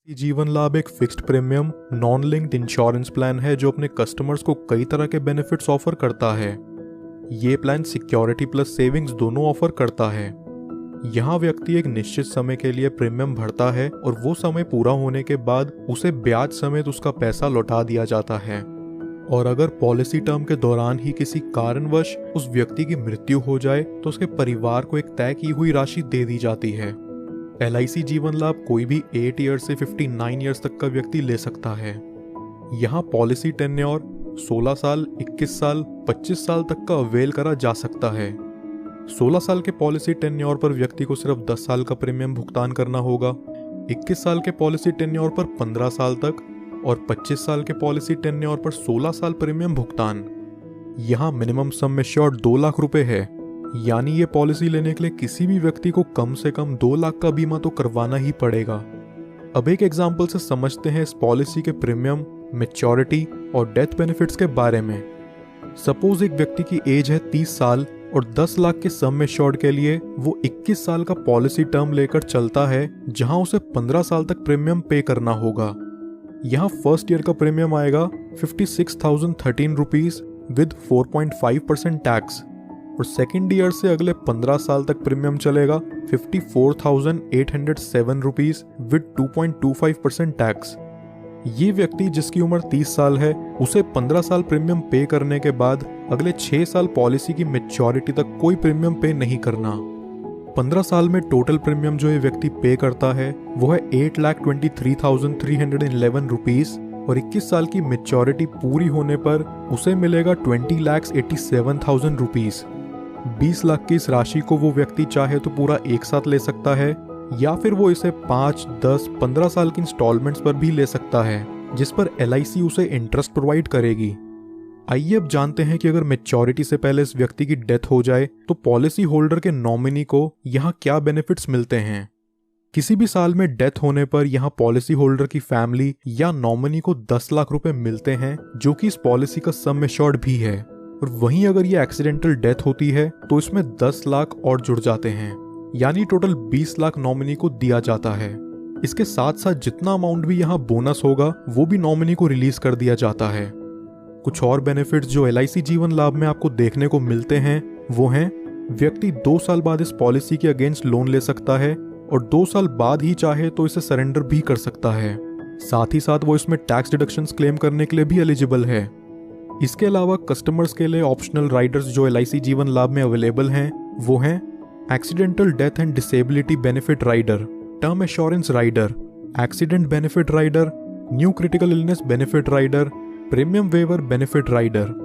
जीवन लाभ एक fixed premium non linked insurance plan है जो अपने कस्टमर्स को कई तरह के बेनिफिट्स ऑफर करता है। ये प्लान सिक्योरिटी प्लस सेविंग्स दोनों ऑफर करता है। यहाँ व्यक्ति एक निश्चित समय के लिए प्रीमियम भरता है और वो समय पूरा होने के बाद उसे ब्याज समेत उसका पैसा लौटा दिया जाता है। और अगर पॉलिसी टर्म के दौरान ही किसी कारणवश उस व्यक्ति की मृत्यु हो जाए तो उसके परिवार को एक तय की हुई राशि दे दी जाती है। LIC जीवन लाभ कोई भी 8 ईयर से 59 ईयर्स तक का व्यक्ति ले सकता है। यहाँ पॉलिसी टेन्योर 16 साल, 21 साल, 25 साल तक का अवेल करा जा सकता है। 16 साल के पॉलिसी टेन्योर पर व्यक्ति को सिर्फ 10 साल का प्रीमियम भुगतान करना होगा। 21 साल के पॉलिसी टेन्योर पर 15 साल तक और 25 साल के पॉलिसी टेन्योर पर 16 साल प्रीमियम भुगतान। यहाँ मिनिमम सम एश्योर्ड 2 लाख रुपए है, यानी ये पॉलिसी लेने के लिए किसी भी व्यक्ति को कम से कम 2 लाख का बीमा तो करवाना ही पड़ेगा। अब एक एग्जाम्पल से समझते हैं इस पॉलिसी के प्रीमियम, मैच्योरिटी और डेथ बेनिफिट्स के बारे में। सपोज एक व्यक्ति की एज है 30 साल और 10 लाख के सम एश्योर्ड के लिए वो 21 साल का पॉलिसी टर्म लेकर चलता है, जहां उसे 15 साल तक प्रीमियम पे करना होगा। यहाँ फर्स्ट ईयर का प्रीमियम आएगा 56,013 रुपीज विद 4.5% टैक्स और सेकेंड ईयर से अगले 15 साल तक प्रीमियम चलेगा 54,807 रुपीज विद 2.25% टैक्स। ये व्यक्ति जिसकी उम्र 30 साल है उसे 15 साल प्रीमियम पे करने के बाद अगले 6 साल पॉलिसी की मैच्योरिटी तक कोई प्रीमियम पे नहीं करना। 15 साल में टोटल प्रीमियम जो ये व्यक्ति पे करता है वो है 8,23,311 रुपीज और 21 साल की मैच्योरिटी पूरी होने पर उसे मिलेगा 20,87,000 रुपीज। 20 लाख की इस राशि को वो व्यक्ति चाहे तो पूरा एक साथ ले सकता है या फिर वो इसे 5, 10, 15 साल की इंस्टॉलमेंट्स पर भी ले सकता है, जिस पर LIC उसे इंटरेस्ट प्रोवाइड करेगी। आइए अब जानते हैं कि अगर मैच्योरिटी से पहले इस व्यक्ति की डेथ हो जाए तो पॉलिसी होल्डर के नॉमिनी को यहाँ क्या बेनिफिट्स मिलते हैं। किसी भी साल में डेथ होने पर यहाँ पॉलिसी होल्डर की फैमिली या नॉमिनी को 10 लाख रुपए मिलते हैं, जो कि इस पॉलिसी का सम एश्योर्ड भी है। और वहीं अगर ये एक्सीडेंटल डेथ होती है तो इसमें 10 लाख और जुड़ जाते हैं, यानी टोटल 20 लाख नॉमिनी को दिया जाता है। इसके साथ साथ जितना अमाउंट भी यहाँ बोनस होगा वो भी नॉमिनी को रिलीज कर दिया जाता है। कुछ और बेनिफिट्स जो LIC जीवन लाभ में आपको देखने को मिलते हैं वो हैं, व्यक्ति 2 साल बाद इस पॉलिसी के अगेंस्ट लोन ले सकता है और 2 साल बाद ही चाहे तो इसे सरेंडर भी कर सकता है। साथ ही साथ वो इसमें टैक्स डिडक्शंस क्लेम करने के लिए भी एलिजिबल है। इसके अलावा कस्टमर्स के लिए ऑप्शनल राइडर्स जो LIC जीवन लाभ में अवेलेबल हैं वो हैं accidental death and disability benefit rider, term assurance rider, accident benefit rider, new critical illness benefit rider, premium waiver benefit rider.